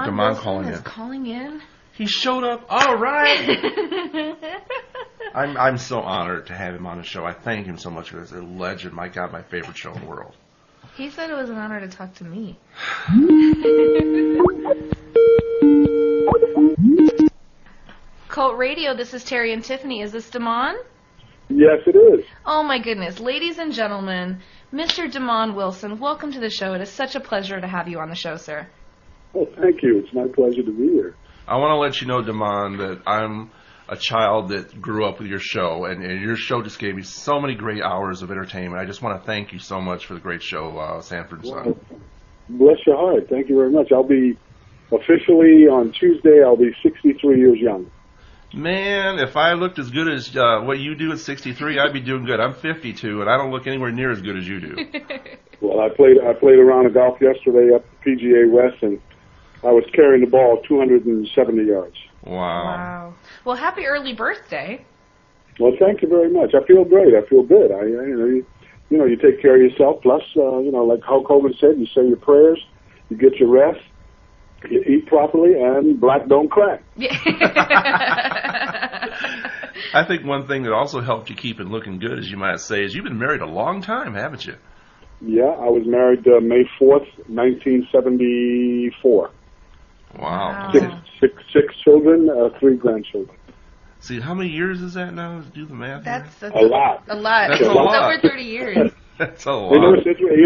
Damon calling in. Calling in. He showed up. All right. I'm so honored to have him on the show. I thank him so much for this. A legend. My God, my favorite show in the world. He said it was an honor to talk to me. Cult Radio, this is Terry and Tiffany. Is this Damon? Yes, it is. Oh, my goodness. Ladies and gentlemen, Mr. Damon Wilson, welcome to the show. It is such a pleasure to have you on the show, sir. Oh, thank you. It's my pleasure to be here. I want to let you know, Damon, that I'm a child that grew up with your show, and your show just gave me so many great hours of entertainment. I just want to thank you so much for the great show, Sanford and Son. Well, bless your heart. Thank you very much. I'll be officially on Tuesday, I'll be 63 years young. Man, if I looked as good as what you do at 63, I'd be doing good. I'm 52, and I don't look anywhere near as good as you do. Well, I played a round of golf yesterday up the PGA West, and I was carrying the ball 270 yards. Wow. Well, happy early birthday. Well, thank you very much. I feel great. I feel good. You take care of yourself. Plus, like Hulk Hogan said, you say your prayers, you get your rest, you eat properly, and black don't crack. Yeah. I think one thing that also helped you keep it looking good, as you might say, is you've been married a long time, haven't you? Yeah, I was married May 4th, 1974. Wow. Six children, 3 grandchildren. See, how many years is that now? Do the math. That's a lot. A lot. That's a lot. Over 30 years. That's a lot. You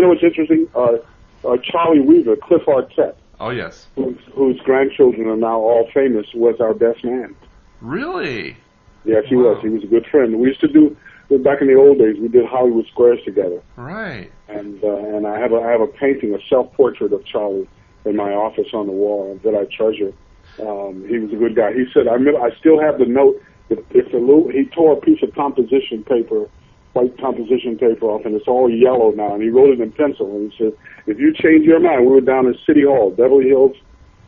know what's interesting? Charlie Weaver, Cliff Arquette. Oh, yes. Whose grandchildren are now all famous, was our best man. Really? Yes, he was. He was a good friend. We used to do, back in the old days, we did Hollywood Squares together. Right. And I have a painting, a self-portrait of Charlie in my office on the wall that I treasure. He was a good guy. He said, I still have the note. He tore a piece of composition paper, white composition paper off, and it's all yellow now. And he wrote it in pencil. And he said, if you change your mind, we were down at City Hall, Beverly Hills,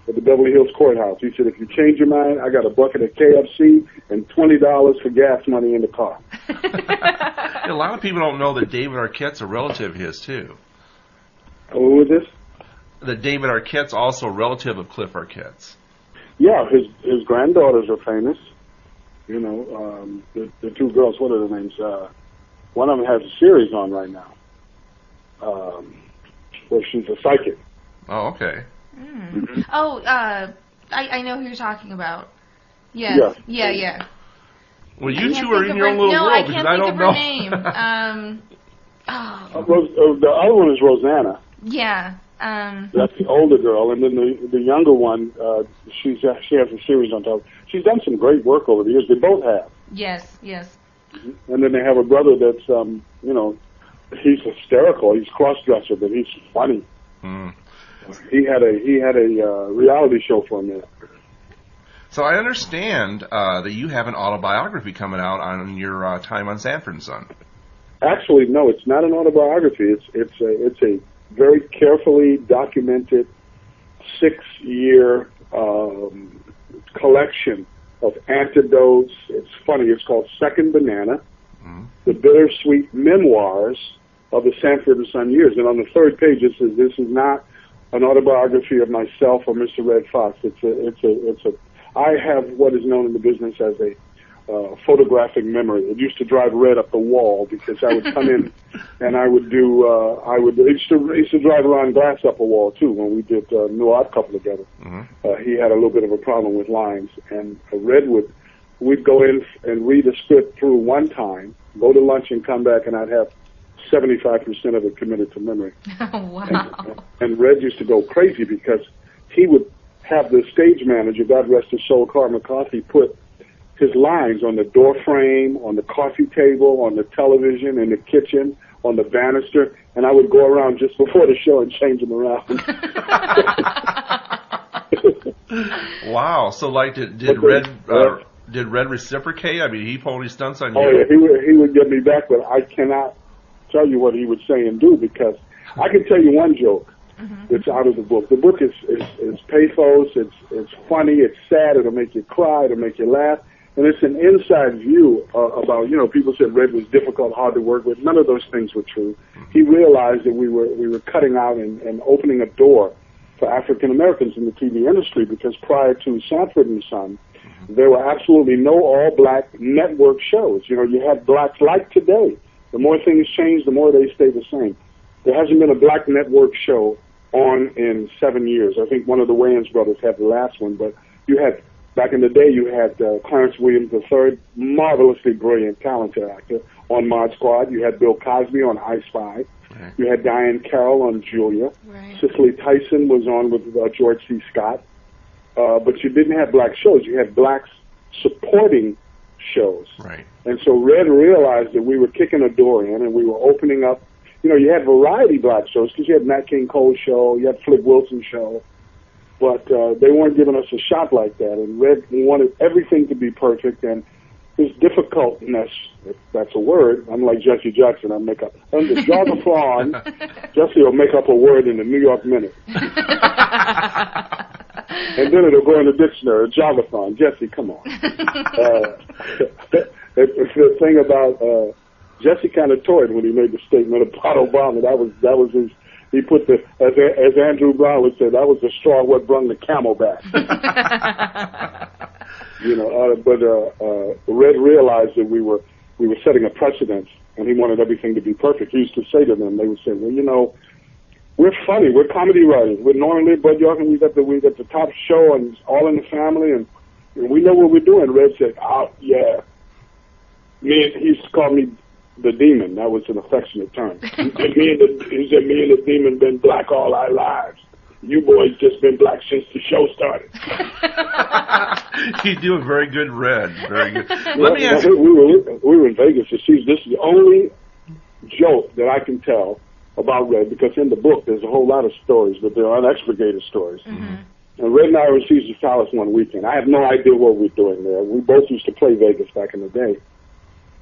at the Beverly Hills Courthouse. He said, if you change your mind, I got a bucket of KFC and $20 for gas money in the car. A lot of people don't know that David Arquette's a relative of his, too. Who was this? That David Arquette's also a relative of Cliff Arquette's. Yeah, his granddaughters are famous. You know, the 2 girls, what are their names? One of them has a series on right now. Where she's a psychic. Oh, okay. Mm. Oh, I know who you're talking about. Yes. Yeah. Well, you two are in your own little world because I don't know. I can't think of her name. The other one is Rosanna. Yeah. That's the older girl, and then the younger one, she has a series on top. She's done some great work over the years. They both have. Yes. And then they have a brother that's, he's hysterical. He's cross-dresser, but he's funny. Mm. He had a reality show for a minute. So I understand that you have an autobiography coming out on your time on Sanford and Son. Actually, no, it's not an autobiography. It's a very carefully documented 6-year collection of anecdotes. It's funny. It's called Second Banana, the bittersweet memoirs of the Sanford and Son years. And on the 3rd page, it says, "This is not an autobiography of myself or Mr. Redd Foxx. I have what is known in the business as a photographic memory. It used to drive Red up the wall because I would come in and I would do, it used to drive Ron Glass up a wall too when we did New Odd Couple together. Mm-hmm. He had a little bit of a problem with lines, and we'd go in and read a script through one time, go to lunch and come back, and I'd have 75% of it committed to memory. Wow. And Red used to go crazy because he would have the stage manager, God rest his soul, Carl McCarthy, put his lines on the door frame, on the coffee table, on the television, in the kitchen, on the banister, and I would go around just before the show and change them around. Wow. So, like, did Red reciprocate? I mean, he pulled his stunts on you? Oh, yeah, he would get me back, but I cannot tell you what he would say and do because I can tell you one joke that's out of the book. The book is pathos, it's funny, it's sad, it'll make you cry, it'll make you laugh. And it's an inside view about, people said Red was difficult, hard to work with. None of those things were true. He realized that we were cutting out and opening a door for African Americans in the TV industry, because prior to Sanford and Son, there were absolutely no all-black network shows. You know, you had blacks like today. The more things change, the more they stay the same. There hasn't been a black network show on in 7 years. I think one of the Wayans brothers had the last one, but you had, back in the day, you had Clarence Williams III, marvelously brilliant, talented actor, on Mod Squad. You had Bill Cosby on I Spy. Right. You had Diane Carroll on Julia. Right. Cicely Tyson was on with George C. Scott. But you didn't have black shows. You had blacks supporting shows. Right. And so Redd realized that we were kicking a door in and we were opening up. You know, you had variety black shows because you had Nat King Cole show, you had Flip Wilson show, but they weren't giving us a shot like that. And Redd wanted everything to be perfect, and his difficultness, if that's a word, I'm like Jesse Jackson, I make up. Under Jargon, Jesse will make up a word in the New York Minute. And then it'll go in the dictionary, Javathon. Jesse, come on. The thing about Jesse kind of toyed when he made the statement about Obama. That was his. He put the, as Andrew Brown would say, that was the straw what brung the camel back. You know, but Redd realized that we were setting a precedent, and he wanted everything to be perfect. He used to say to them, they would say, well, you know, we're funny. We're comedy writers. We're Norman Lear, Bud York, and we got the top show, and it's All in the Family, and we know what we're doing. Redd said, "Oh yeah." He used to call me the Demon. That was an affectionate term. He said, me and the Demon been black all our lives. You boys just been black since the show started. You do a very good Redd. Very good. Let me ask you. We were in Vegas to see. This is the only joke that I can tell about Redd, because in the book there's a whole lot of stories, but they're unexpurgated stories. Mm-hmm. And Redd and I were in Caesar's Palace one weekend. I have no idea what we were doing there. We both used to play Vegas back in the day.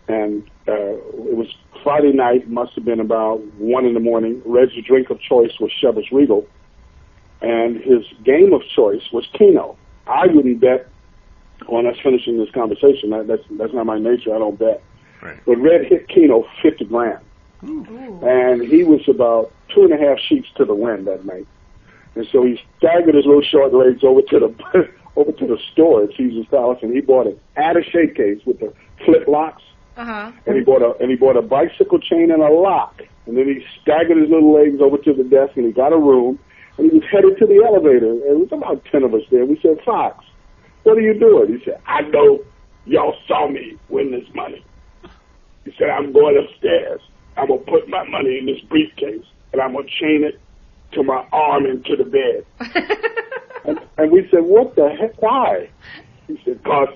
And it was Friday night, must have been about 1 in the morning. Redd's drink of choice was Chivas Regal, and his game of choice was Keno. I wouldn't bet on us finishing this conversation. That's not my nature. I don't bet. Right. But Redd hit Keno 50 grand. Ooh. And he was about 2.5 sheets to the wind that night. And so he staggered his little short legs over to the store at Caesar's Palace, and he bought an attaché case with the flip locks. Uh-huh. And he bought a bicycle chain and a lock. And then he staggered his little legs over to the desk, and he got a room, and he was headed to the elevator. And it was about 10 of us there. We said, "Fox, what are you doing?" He said, "I know y'all saw me win this money." He said, "I'm going upstairs. I'm going to put my money in this briefcase, and I'm going to chain it to my arm into the bed." and we said, "What the heck? Why?" He said, "'Cause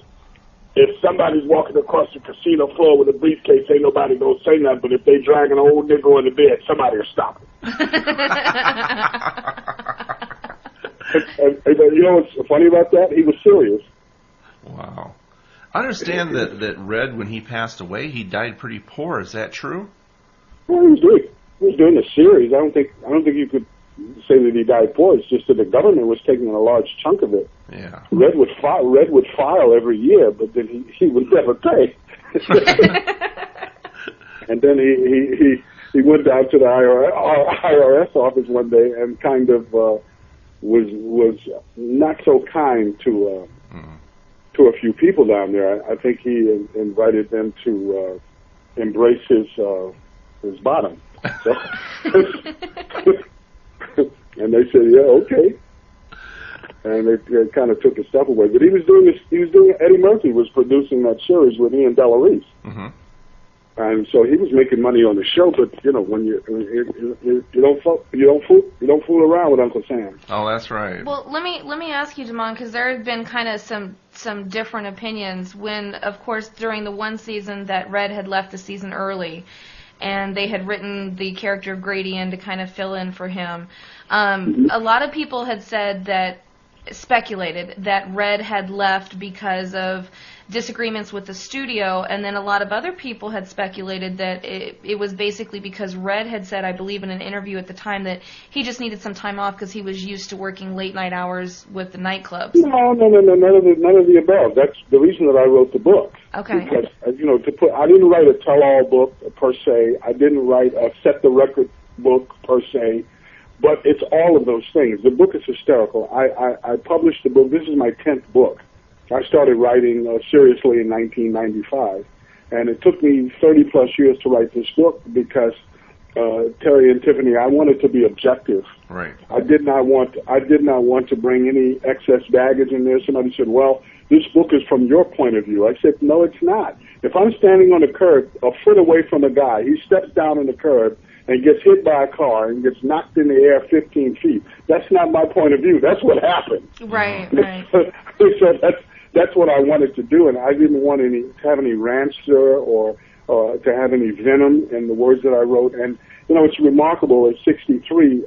if somebody's walking across the casino floor with a briefcase, ain't nobody gonna say nothing, but if they drag an old nigga in the bed, somebody will stop him." and you know what's funny about that? He was serious. Wow. I understand that Redd, when he passed away, he died pretty poor. Is that true? Well, he was doing a series. I don't think you could say that he died poor. It's just that the government was taking a large chunk of it. Yeah. Redd would file every year, but then he would never pay. And then he went down to the IRS office one day and kind of was not so kind to a few people down there. I think he invited them to embrace his bottom. So, and they said, "Yeah, okay." And they kind of took his stuff away. But he was doing Eddie Murphy was producing that series with Ian Delarice. Mm-hmm. And so he was making money on the show. But you know, when you don't fool around with Uncle Sam. Oh, that's right. Well, let me ask you, Damon, because there have been kind of some different opinions. When, of course, during the one season that Redd had left the season early, and they had written the character of Grady in to kind of fill in for him. A lot of people had speculated that Redd had left because of disagreements with the studio, and then a lot of other people had speculated that it was basically because Redd had said, I believe in an interview at the time, that he just needed some time off because he was used to working late night hours with the nightclubs. No, none of the above. That's the reason that I wrote the book. Okay. Because, I didn't write a tell-all book per se. I didn't write a set the record book per se. But it's all of those things. The book is hysterical. I published the book. This is my 10th book. I started writing seriously in 1995, and it took me 30-plus years to write this book because, Terry and Tiffany, I wanted to be objective. Right. I did not want to bring any excess baggage in there. Somebody said, well, this book is from your point of view. I said, no, it's not. If I'm standing on the curb a foot away from a guy, he steps down on the curb and gets hit by a car and gets knocked in the air 15 feet. That's not my point of view. That's what happened. Right, right. So that's what I wanted to do, and I didn't want to have any rancor or to have any venom in the words that I wrote. And, you know, it's remarkable, at 63,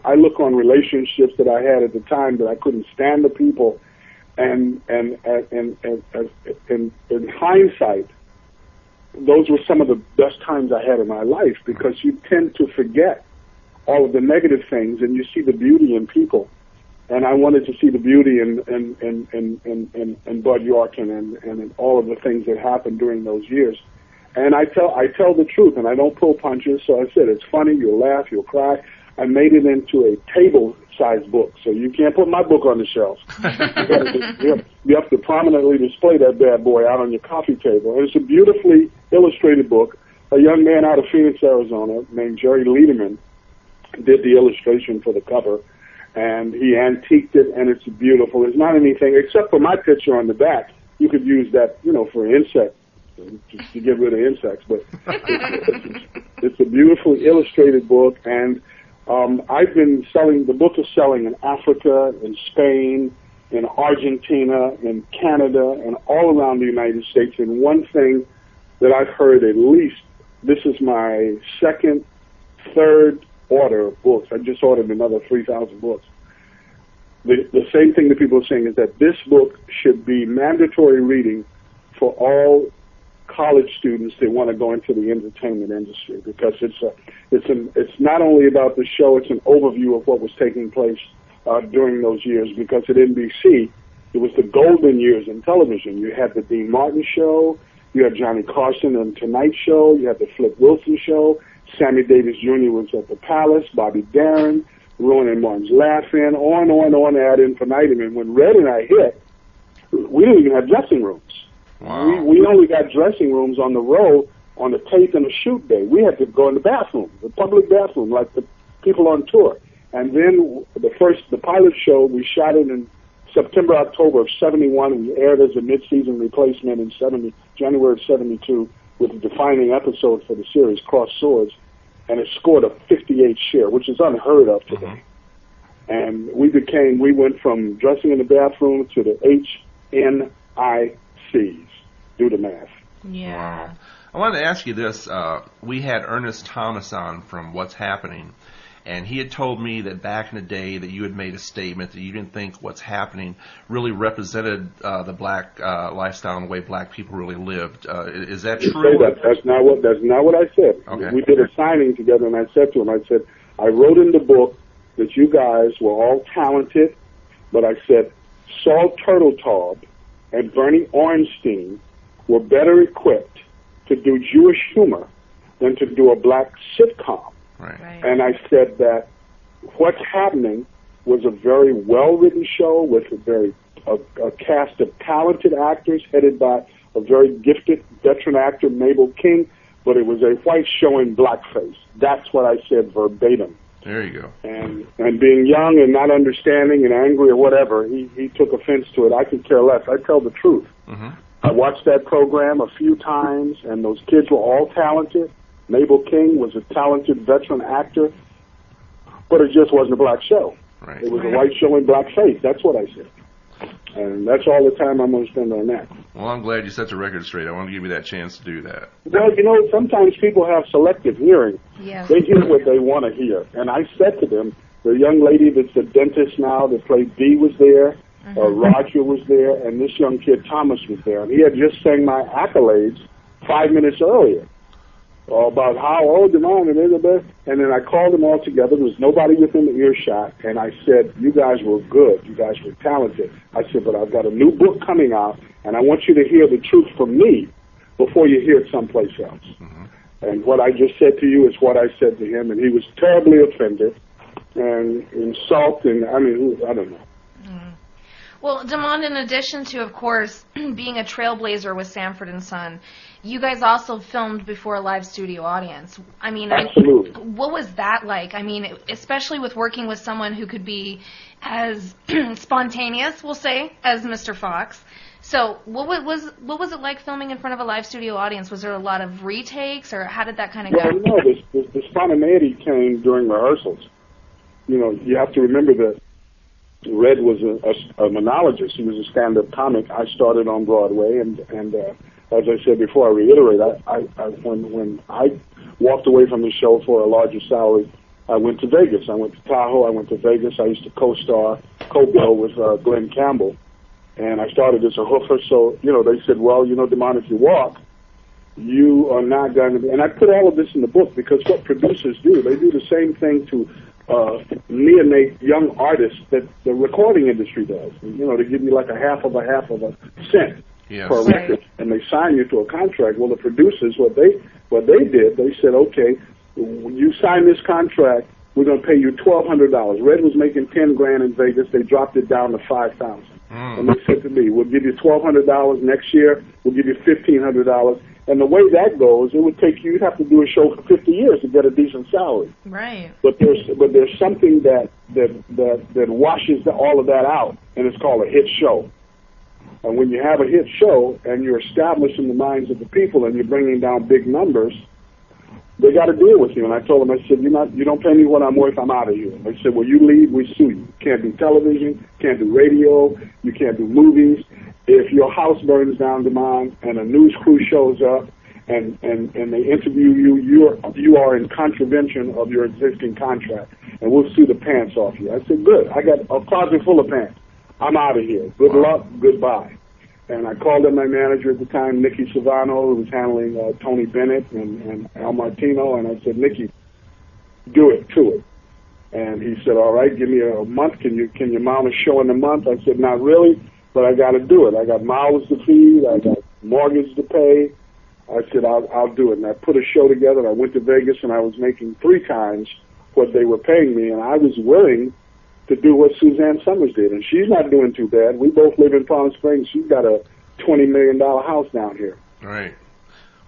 I look on relationships that I had at the time that I couldn't stand the people, and in hindsight, those were some of the best times I had in my life, because you tend to forget all of the negative things and you see the beauty in people. And I wanted to see the beauty in Bud Yorkin and in all of the things that happened during those years. And I tell the truth, and I don't pull punches. So I said, it's funny, you'll laugh, you'll cry. I made it into a table-sized book, so you can't put my book on the shelf. You have to prominently display that bad boy out on your coffee table. And it's a beautifully illustrated book. A young man out of Phoenix, Arizona, named Jerry Lederman, did the illustration for the cover, and he antiqued it, and it's beautiful. There's not anything, except for my picture on the back. You could use that, you know, for insects, just to get rid of insects. But it's a beautifully illustrated book, and I've been selling, the book is selling in Africa, in Spain, in Argentina, in Canada, and all around the United States. And one thing that I've heard, at least, this is my third order of books. I just ordered another 3,000 books. The same thing that people are saying is that this book should be mandatory reading for all college students that want to go into the entertainment industry, because it's not only about the show, it's an overview of what was taking place during those years, because at NBC, it was the golden years in television. You had the Dean Martin show, you had Johnny Carson and Tonight Show, you had the Flip Wilson show, Sammy Davis Jr. was at the Palace, Bobby Darin, Rowan and Martin's Laugh-In, on ad infinitum. And when Redd and I hit, we didn't even have dressing rooms. Wow. We only got dressing rooms on the road on the tape and the shoot day. We had to go in the bathroom, the public bathroom, like the people on tour. And then the pilot show, we shot it in September, October of 71. We aired as a mid-season replacement in January of 72 with a defining episode for the series, Cross Swords, and it scored a 58 share, which is unheard of today. Mm-hmm. And we went from dressing in the bathroom to the HNICs. Do the math. Yeah. Wow. I wanted to ask you this. We had Ernest Thomas on from What's Happening, and he had told me that back in the day that you had made a statement that you didn't think What's Happening really represented the black lifestyle and the way black people really lived. Is that true? That's not what I said. Okay. We did a signing together, and I said to him, I said, I wrote in the book that you guys were all talented, but I said Saul Turtletaub and Bernie Ornstein were better equipped to do Jewish humor than to do a black sitcom. Right. And I said that What's Happening was a very well-written show with a cast of talented actors headed by a very gifted veteran actor, Mabel King, but it was a white show in blackface. That's what I said verbatim. There you go. And being young and not understanding and angry or whatever, he took offense to it. I could care less. I tell the truth. Mm-hmm. I watched that program a few times, and those kids were all talented. Mabel King was a talented veteran actor, but it just wasn't a black show. Right. It was a white show in blackface. That's what I said. And that's all the time I'm going to spend on that. Well, I'm glad you set the record straight. I want to give you that chance to do that. Well, you know, sometimes people have selective hearing. Yeah. They hear what they want to hear. And I said to them, the young lady that's a dentist now that played Dee was there, Roger was there, and this young kid, Thomas, was there. And he had just sang my accolades 5 minutes earlier about how old am I, and then I called them all together. There was nobody within the earshot, and I said, you guys were good. You guys were talented. I said, but I've got a new book coming out, and I want you to hear the truth from me before you hear it someplace else. Mm-hmm. And what I just said to you is what I said to him, and he was terribly offended. and insult, and I mean, I don't know. Well, Damond, in addition to, of course, being a trailblazer with Sanford and Son, you guys also filmed before a live studio audience. I mean, Absolutely. What was that like? I mean, especially with working with someone who could be as spontaneous, we'll say, as Mr. Fox. So what was it like filming in front of a live studio audience? Was there a lot of retakes, or how did that kind of go? Well, no, the spontaneity came during rehearsals. You know, you have to remember that Redd was a monologist. He was a stand-up comic. I started on Broadway, and as I said before, I reiterate, when I walked away from the show for a larger salary, I went to Vegas. I went to Tahoe. I went to Vegas. I used to co-bill with Glenn Campbell, and I started as a hoofer. So, you know, they said, well, you know, Damond, if you walk, you are not going to be. And I put all of this in the book because what producers do, they do the same thing to neonate young artists that the recording industry does. You know, they give you like a half of a cent per record, and they sign you to a contract. Well, the producers, what they did, they said, okay, you sign this contract, we're going to pay you $1,200. Redd was making $10,000 in Vegas. They dropped it down to $5,000, and they said to me, we'll give you $1,200 next year. We'll give you $1,500. And the way that goes, it would take you'd have to do a show for 50 years to get a decent salary. Right. But there's something that washes all of that out, and it's called a hit show. And when you have a hit show and you're establishing the minds of the people and you're bringing down big numbers, they got to deal with you. And I told them, I said, you don't pay me what I'm worth, I'm out of here. And they said, well, you leave, we sue you. Can't do television, can't do radio, you can't do movies. If your house burns down, Damond, and a news crew shows up and they interview you, you are in contravention of your existing contract, and we'll sue the pants off you. I said, good. I got a closet full of pants. I'm out of here. Good luck. Goodbye. And I called up my manager at the time, Nicky Savano, who was handling Tony Bennett and Al Martino, and I said, Nicky, do it to it. And he said, all right, give me a month. Can you mount a show in a month? I said, not really. But I got to do it. I got miles to feed. I got mortgage to pay. I said, I'll do it. And I put a show together, and I went to Vegas, and I was making 3 times what they were paying me, and I was willing to do what Suzanne Summers did. And she's not doing too bad. We both live in Palm Springs. She's got a $20 million house down here. Right.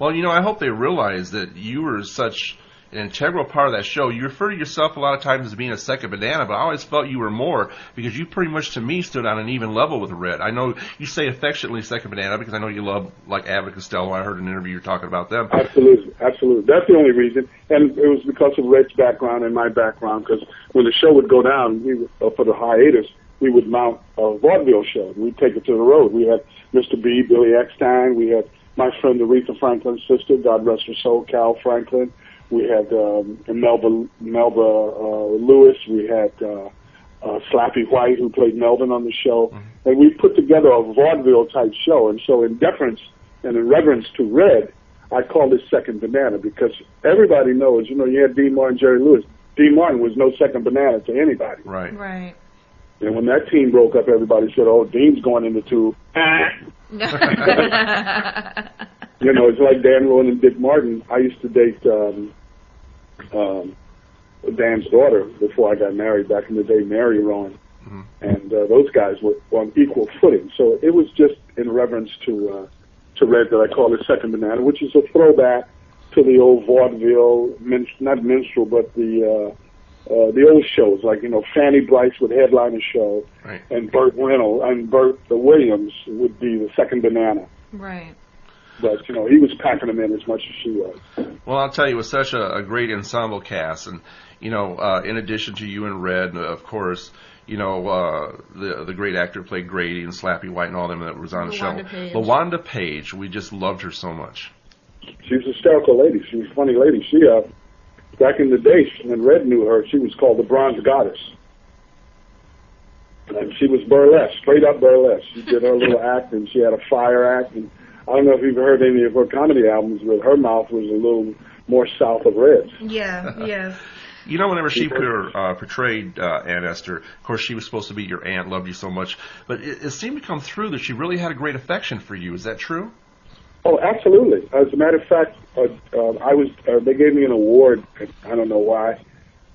Well, you know, I hope they realize that you were such an integral part of that show. You refer to yourself a lot of times as being a second banana, but I always felt you were more because you pretty much, to me, stood on an even level with Redd. I know you say affectionately second banana because I know you love, like, Abbott Costello. I heard an interview you were talking about them. Absolutely, absolutely. That's the only reason. And it was because of Redd's background and my background, because when the show would go down, we would, for the hiatus, we would mount a vaudeville show. We'd take it to the road. We had Mr. B, Billy Eckstein. We had my friend Aretha Franklin's sister, God rest her soul, Cal Franklin. We had Melba Lewis. We had Slappy White, who played Melvin on the show. Mm-hmm. And we put together a vaudeville-type show. And so in deference and in reverence to Redd, I call this second banana because everybody knows, you know, you had Dean Martin, Jerry Lewis. Dean Martin was no second banana to anybody. Right. Right. And when that team broke up, everybody said, oh, Dean's going into two. You know, it's like Dan Rowan and Dick Martin. I used to date Dan's daughter before I got married back in the day, Mary Rowan. Mm-hmm. And those guys were on equal footing. So it was just in reverence to Redd that I call it Second Banana, which is a throwback to the old vaudeville, not minstrel, but the old shows, like, you know, Fanny Brice would headline a show, right, and Burt Reynolds and Burt Williams would be the Second Banana. Right. But, you know, he was packing them in as much as she was. Well, I'll tell you, it was such a great ensemble cast. And, you know, in addition to you and Redd, of course, you know, the great actor played Grady and Slappy White and all them that was on the show. LaWanda Page, we just loved her so much. She was a hysterical lady. She was a funny lady. She, back in the day, when Redd knew her, she was called the Bronze Goddess. And she was burlesque, straight up burlesque. She did her little act, and she had a fire act, and I don't know if you've heard any of her comedy albums, but her mouth was a little more south of Redd's. Yeah, yes. You know, whenever she portrayed Aunt Esther, of course, she was supposed to be your aunt, loved you so much, but it seemed to come through that she really had a great affection for you. Is that true? Oh, absolutely. As a matter of fact, they gave me an award, I don't know why,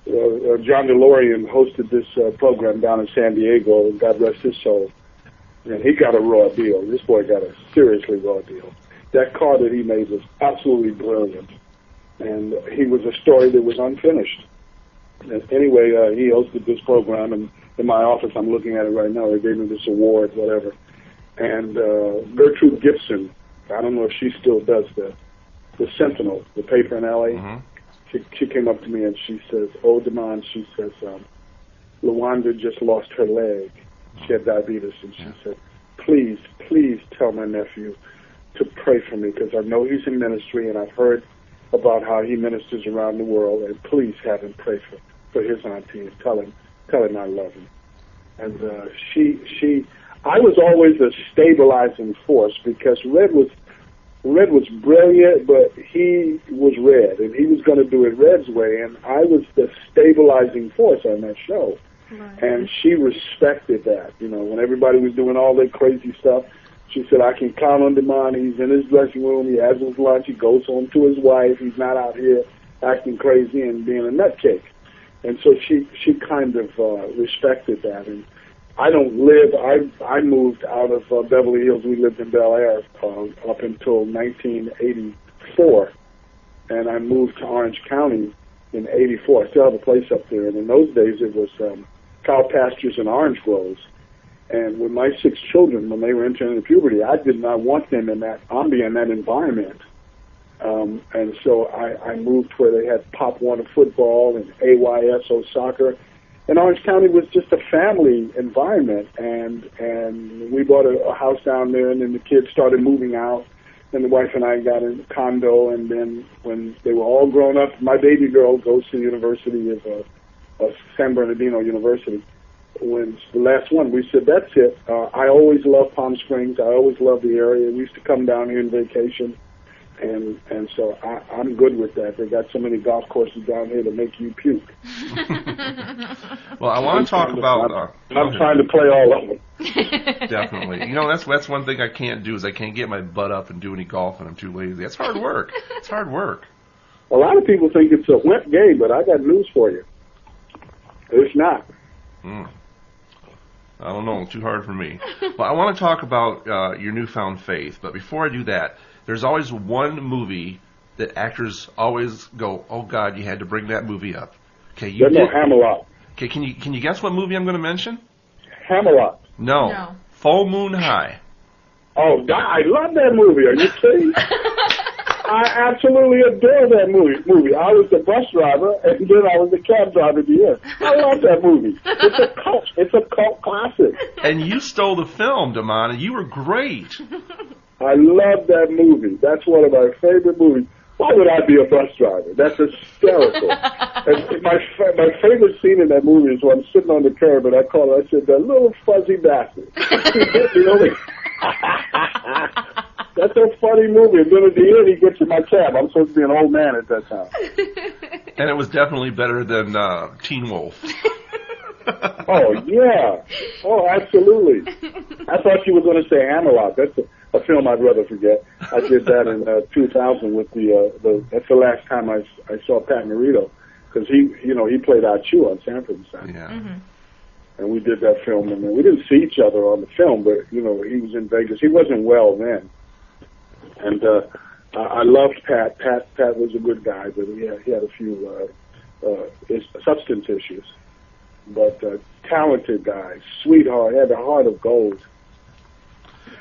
John DeLorean hosted this program down in San Diego, God rest his soul. And he got a raw deal. This boy got a seriously raw deal. That car that he made was absolutely brilliant. And he was a story that was unfinished. And anyway, he hosted this program, and in my office, I'm looking at it right now. They gave me this award, whatever. And Gertrude Gibson, I don't know if she still does the Sentinel, the paper in L.A., she came up to me and she says, "Oh, Damon," she says, "Lawanda just lost her leg. She had diabetes." And she said, please tell my nephew to pray for me, because I know he's in ministry and I've heard about how he ministers around the world, and please have him pray for his auntie and tell him I love him." And I was always a stabilizing force, because Redd was brilliant, but he was Redd, and he was going to do it Redd's way, and I was the stabilizing force on that show. Right. And she respected that. You know, when everybody was doing all that crazy stuff, she said, "I can count on Damon. He's in his dressing room. He has his lunch. He goes home to his wife. He's not out here acting crazy and being a nutcake." And so she kind of respected that. And I moved out of Beverly Hills. We lived in Bel Air up until 1984. And I moved to Orange County in 84. I still have a place up there. And in those days, it was cow pastures and orange groves. And with my 6 children, when they were entering puberty, I did not want them in that ambient, that environment. And so I moved where they had Pop Warner football and AYSO soccer. And Orange County was just a family environment. And we bought a house down there, and then the kids started moving out. And the wife and I got in a condo. And then when they were all grown up, my baby girl goes to the University of San Bernardino University. When the last one, we said, that's it. I always loved Palm Springs. I always loved the area. We used to come down here on vacation. And so I'm good with that. They got so many golf courses down here to make you puke. Well, I want to talk about... I'm trying to play all of them. Definitely. You know, that's one thing I can't do, is I can't get my butt up and do any golfing. I'm too lazy. That's hard work. It's hard work. A lot of people think it's a wet game, but I got news for you. It's not. I don't know. Too hard for me. Well, I want to talk about your newfound faith. But before I do that, there's always one movie that actors always go, "Oh God, you had to bring that movie up." Okay, you did. Hammerlock. Okay, can you guess what movie I'm going to mention? Hammerlock. No. Full Moon High. Oh, God, I love that movie. Are you kidding? I absolutely adore that movie. I was the bus driver, and then I was the cab driver at the end. I love that movie. It's a cult classic. And you stole the film, Damon, and you were great. I love that movie. That's one of my favorite movies. Why would I be a bus driver? That's hysterical. And my favorite scene in that movie is when I'm sitting on the curb, and I said, "That little fuzzy bastard." That's a funny movie. And then at the end, he gets in my cab. I'm supposed to be an old man at that time. And it was definitely better than Teen Wolf. Oh, yeah. Oh, absolutely. I thought you were going to say Hammerlock. That's a film I'd rather forget. I did that in 2000 with that's the last time I saw Pat Morita, because he played our Chew on Sanford and Son. Yeah. Mm-hmm. And we did that film, and we didn't see each other on the film, but, he was in Vegas. He wasn't well then. And I loved Pat. Pat was a good guy, but he had a few substance issues. But talented guy, sweetheart, had a heart of gold.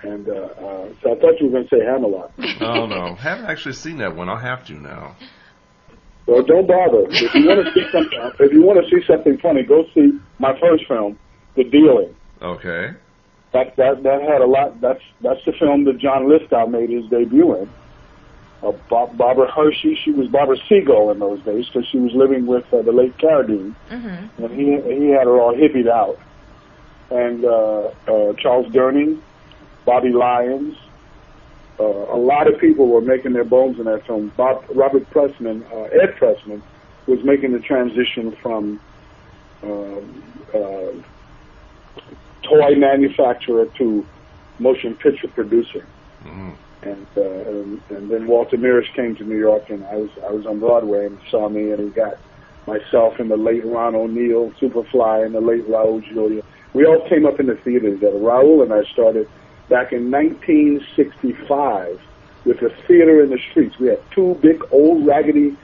And so I thought you were going to say Hammerlock. Oh, no. Haven't actually seen that one. I'll have to now. Well, don't bother. If you want to see something funny, go see my first film, The Dealing. Okay. That had a lot. That's the film that John Lithgow made his debut in. Barbara Hershey, she was Barbara Siegel in those days, because she was living with the late Carradine, and he had her all hippied out. And Charles Durning, Bobby Lyons, a lot of people were making their bones in that film. Robert Pressman, Ed Pressman, was making the transition from toy manufacturer to motion picture producer. Mm-hmm. And then Walter Mirisch came to New York, and I was on Broadway, and he saw me, and he got myself and the late Ron O'Neal, Superfly, and the late Raul Julia. We all came up in the theater together. Raul and I started back in 1965 with a theater in the streets. We had two big, old, raggedy,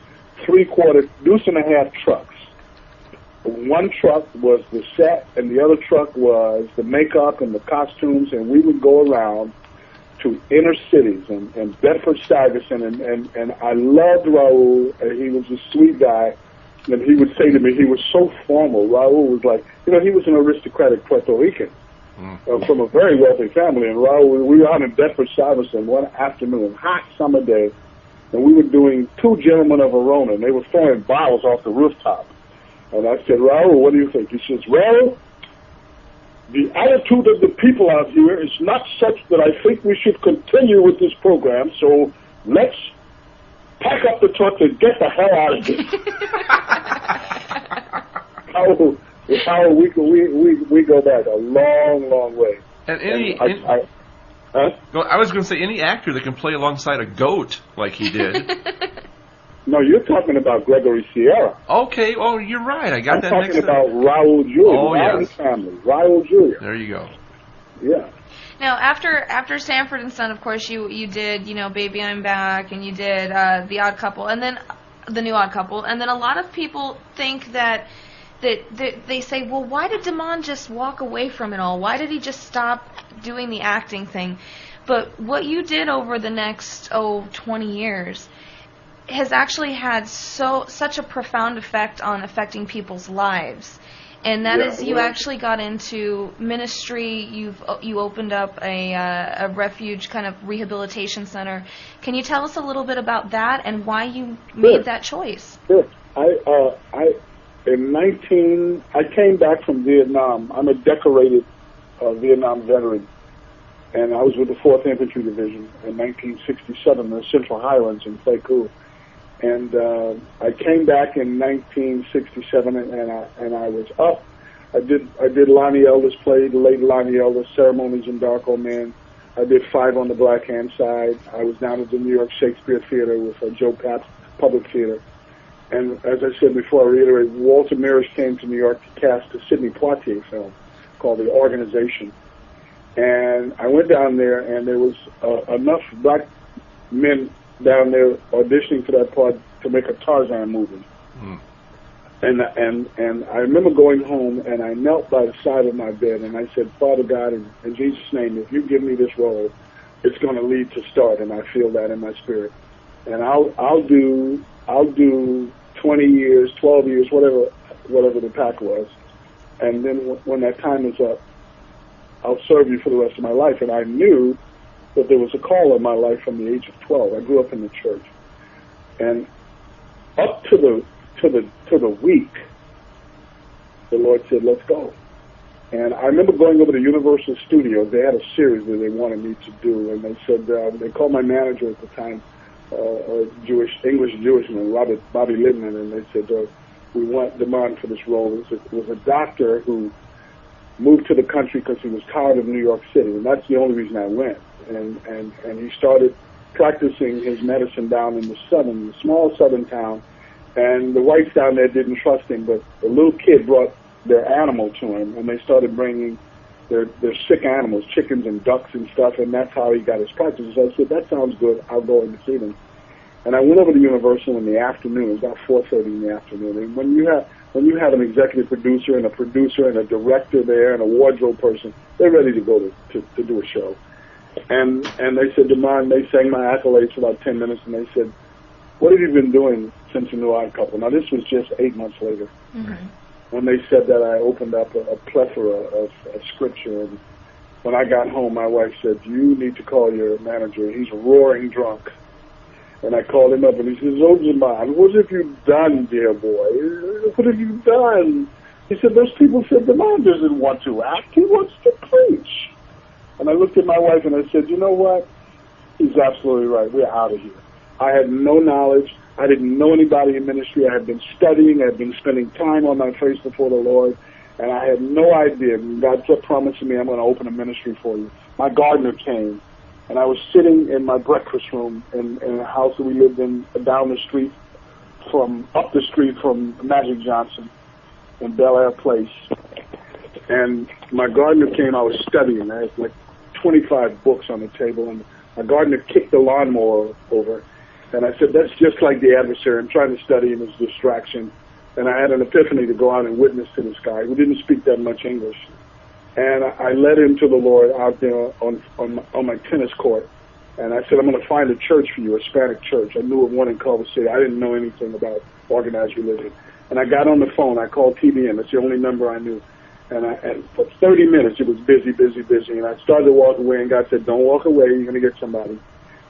three-quarter, deuce-and-a-half trucks. One truck was the set, and the other truck was the makeup and the costumes, and we would go around to inner cities and Bedford-Stuyvesant, and I loved Raul, and he was a sweet guy, and he would say to me, he was so formal. Raul was like, he was an aristocratic Puerto Rican from a very wealthy family, and Raul, we were out in Bedford-Stuyvesant one afternoon, hot summer day, and we were doing Two Gentlemen of Verona, and they were throwing bottles off the rooftop. And I said, Raul, what do you think? He says, well, the attitude of the people out here is not such that I think we should continue with this program, so let's pack up the truck and get the hell out of here. How we go back a long, long way. And Huh? Well, I was going to say, any actor that can play alongside a goat like he did. No, you're talking about Gregory Sierra. Okay, oh, you're right. I got that mixed up. I'm talking about Raul Julia. Oh, yes. Family. Raul Julia. There you go. Yeah. Now, after Sanford and Son, of course, you did, Baby I'm Back, and you did The Odd Couple, and then The New Odd Couple, and then a lot of people think that they say, well, why did Damon just walk away from it all? Why did he just stop doing the acting thing? But what you did over the next 20 years has actually had such a profound effect on affecting people's lives. And that is, you actually got into ministry. You opened up a refuge kind of rehabilitation center. Can you tell us a little bit about that and why you made that choice? Sure. I came back from Vietnam. I'm a decorated Vietnam veteran, and I was with the 4th Infantry Division in 1967 in the Central Highlands in Pleiku. And I came back in 1967, and I was up. I did Lonnie Elder's play, the late Lonnie Elder, Ceremonies in Dark Old Man. I did 5 on the Black Hand Side. I was down at the New York Shakespeare Theater with Joe Papp's Public Theater. And as I said before, I reiterate, Walter Mirisch came to New York to cast a Sidney Poitier film called The Organization. And I went down there, and there was enough black men down there auditioning for that part to make a Tarzan movie. And I remember going home, and I knelt by the side of my bed, and I said, Father God, in Jesus' name, if you give me this role, it's going to lead to start, and I feel that in my spirit. And I'll do 20 years, 12 years, whatever the pack was. And then when that time is up, I'll serve you for the rest of my life. And I knew that there was a call in my life from the age of 12. I grew up in the church. And up to the week, the Lord said, let's go. And I remember going over to Universal Studios. They had a series that they wanted me to do. And they said, they called my manager at the time, English Jewishman, Bobby Lidman, and they said, we want Damon for this role. It was a doctor who moved to the country because he was tired of New York City, and that's the only reason I went. And he started practicing his medicine down in the small southern town, and the whites down there didn't trust him, but the little kid brought their animal to him, and they started bringing their sick animals, chickens and ducks and stuff, and that's how he got his practice. So I said, that sounds good, I'll go and see them. And I went over to Universal in the afternoon. It was about 4:30 in the afternoon. And when you have an executive producer and a director there and a wardrobe person, they're ready to go to do a show. And they said, Damon, they sang my accolades for about 10 minutes, and they said, what have you been doing since The New Odd Couple? Now, this was just 8 months later. Mm-hmm. When they said that, I opened up a plethora of scripture. And when I got home, my wife said, you need to call your manager. He's roaring drunk. And I called him up, and he says, oh, Damon, what have you done, dear boy? What have you done? He said, those people said Damon doesn't want to act. He wants to preach. And I looked at my wife, and I said, you know what? He's absolutely right. We're out of here. I had no knowledge. I didn't know anybody in ministry. I had been studying. I had been spending time on my face before the Lord, and I had no idea. God kept promising me, I'm going to open a ministry for you. My gardener came, and I was sitting in my breakfast room in a house that we lived in down the street from up the street from Magic Johnson in Bel Air Place. And my gardener came, I was studying. I had like 25 books on the table, and my gardener kicked the lawnmower over. And I said, that's just like the adversary. I'm trying to study in his distraction. And I had an epiphany to go out and witness to this guy who didn't speak that much English. And I led him to the Lord out there on my tennis court. And I said, I'm going to find a church for you, a Hispanic church. I knew of one in Culver City. I didn't know anything about organized religion. And I got on the phone. I called TBN. That's the only number I knew. And for 30 minutes, it was busy. And I started to walk away, and God said, don't walk away. You're going to get somebody.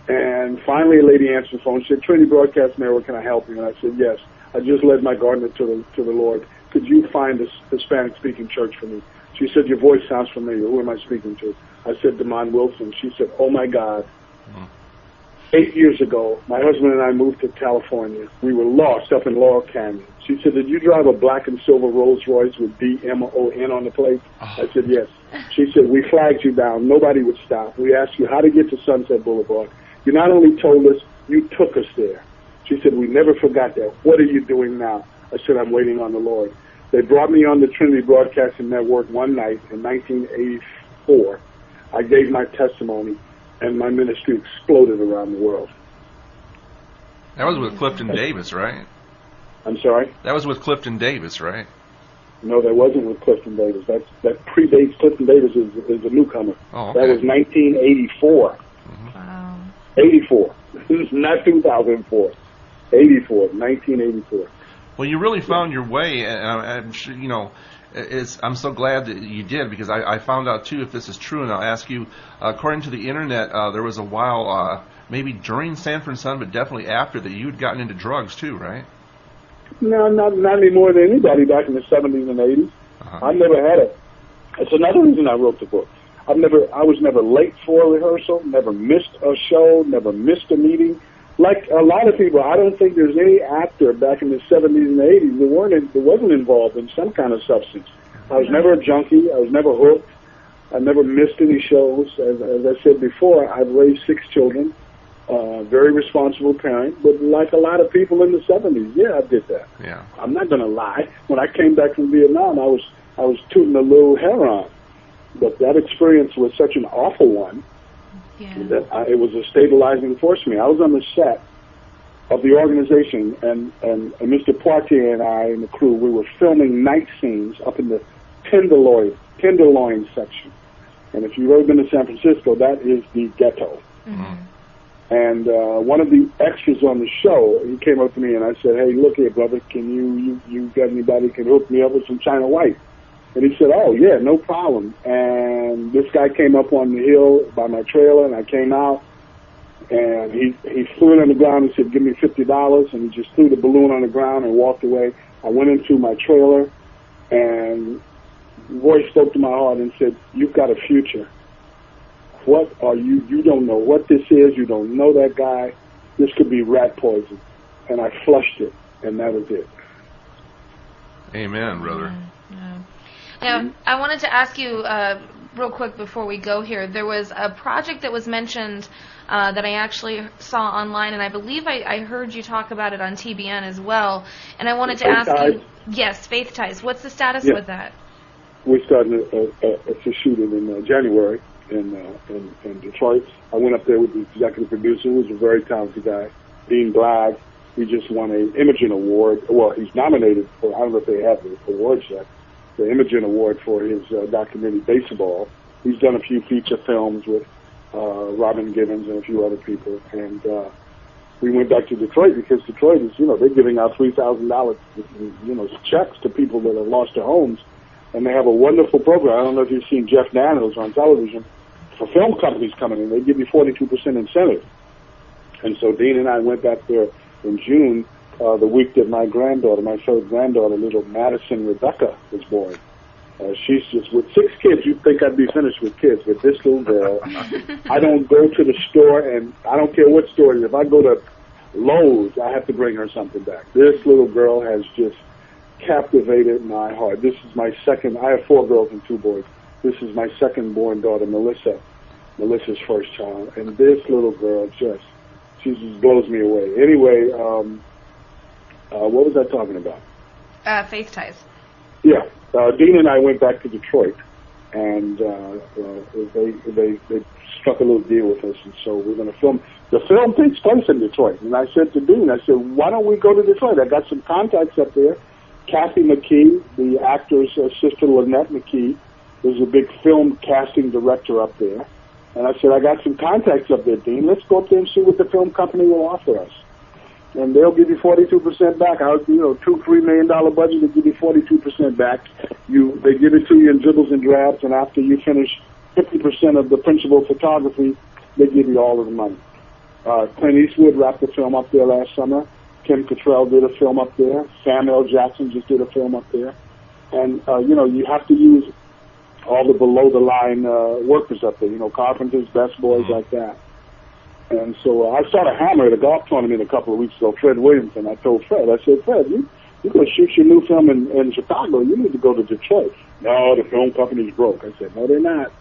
And finally, a lady answered the phone. She said, Trinity Broadcast Network, can I help you? And I said, yes. I just led my gardener to the Lord. Could you find a Hispanic-speaking church for me? She said, your voice sounds familiar. Who am I speaking to? I said, Demond Wilson. She said, oh, my God. 8 years ago, my husband and I moved to California. We were lost up in Laurel Canyon. She said, did you drive a black and silver Rolls Royce with DMON on the plate? I said, yes. She said, we flagged you down. Nobody would stop. We asked you how to get to Sunset Boulevard. You not only told us, you took us there. She said, we never forgot that. What are you doing now? I said, I'm waiting on the Lord. They brought me on the Trinity Broadcasting Network one night in 1984. I gave my testimony, and my ministry exploded around the world. That was with Clifton Davis, right? I'm sorry? That was with Clifton Davis, right? No, that wasn't with Clifton Davis. That predates Clifton Davis is a newcomer. Oh, okay. That was 1984. Wow. 84. This is not 2004. 1984. Well, you really found your way, and I'm sure, I'm so glad that you did, because I found out, too, if this is true, and I'll ask you, according to the Internet, there was a while, maybe during Sanford and Son, but definitely after, that you had gotten into drugs, too, right? No, not any more than anybody back in the 70s and 80s. I never had it. That's another reason I wrote the book. I was never late for a rehearsal, never missed a show, never missed a meeting. Like a lot of people, I don't think there's any actor back in the 70s and 80s that wasn't involved in some kind of substance. I was never a junkie. I was never hooked. I never missed any shows. As I said before, I've raised 6 children, very responsible parent. But like a lot of people in the 70s, yeah, I did that. Yeah. I'm not going to lie. When I came back from Vietnam, I was tooting a little heroin. But that experience was such an awful one. Yeah. That it was a stabilizing force for me. I was on the set of the organization, and Mr. Poitier and I and the crew, we were filming night scenes up in the Tenderloin section. And if you've ever been to San Francisco, that is the ghetto. Mm-hmm. And one of the extras on the show, he came up to me and I said, hey, look here, brother, can you got anybody who can hook me up with some China White? And he said, oh, yeah, no problem. And this guy came up on the hill by my trailer, and I came out, and he threw it on the ground and said, give me $50, and he just threw the balloon on the ground and walked away. I went into my trailer, and the voice spoke to my heart and said, you've got a future. What are you? You don't know what this is. You don't know that guy. This could be rat poison. And I flushed it, and that was it. Amen, brother. Yeah. Now, I wanted to ask you real quick before we go here. There was a project that was mentioned that I actually saw online, and I believe I heard you talk about it on TBN as well. And I wanted to ask you, yes, Faith Ties. What's the status with that? We started to shoot it in January in Detroit. I went up there with the executive producer, who was a very talented guy, Dean Blagg. He just won an Imaging Award. Well, he's nominated for, I don't know if they have the awards yet, the Imaging Award for his documentary Baseball. He's done a few feature films with Robin Givens and a few other people. And we went back to Detroit because Detroit is, they're giving out $3,000, checks to people that have lost their homes. And they have a wonderful program. I don't know if you've seen Jeff Daniels on television. For film companies coming in, they give you 42% incentive. And so Dean and I went back there in June, the week that my third granddaughter, little Madison Rebecca, was born. She's just, with 6 kids, you'd think I'd be finished with kids. But this little girl, I don't go to the store, and I don't care what store it is. If I go to Lowe's, I have to bring her something back. This little girl has just captivated my heart. This is my second. I have 4 girls and 2 boys. This is my second born daughter, Melissa's first child. And this little girl she just blows me away. Anyway, What was I talking about? Faith ties. Yeah. Dean and I went back to Detroit, and they struck a little deal with us, and so we're going to film. The film takes place in Detroit, and I said to Dean, I said, why don't we go to Detroit? I got some contacts up there. Kathy McKee, the actor's sister, Lynette McKee, is a big film casting director up there. And I said, I got some contacts up there, Dean. Let's go up there and see what the film company will offer us. And they'll give you 42% back. $2-3 million budget, they give you 42% back. They give it to you in dribbles and drabs, and after you finish 50% of the principal photography, they give you all of the money. Clint Eastwood wrapped the film up there last summer. Kim Cattrall did a film up there. Samuel Jackson just did a film up there. And, you have to use all the below-the-line workers up there, carpenters, best boys like that. And so I saw the Hammer at a golf tournament a couple of weeks ago, Fred Williamson. I told Fred, I said, Fred, you're going to shoot your new film in Chicago. You need to go to Detroit. No, the film company's broke. I said, no, they're not.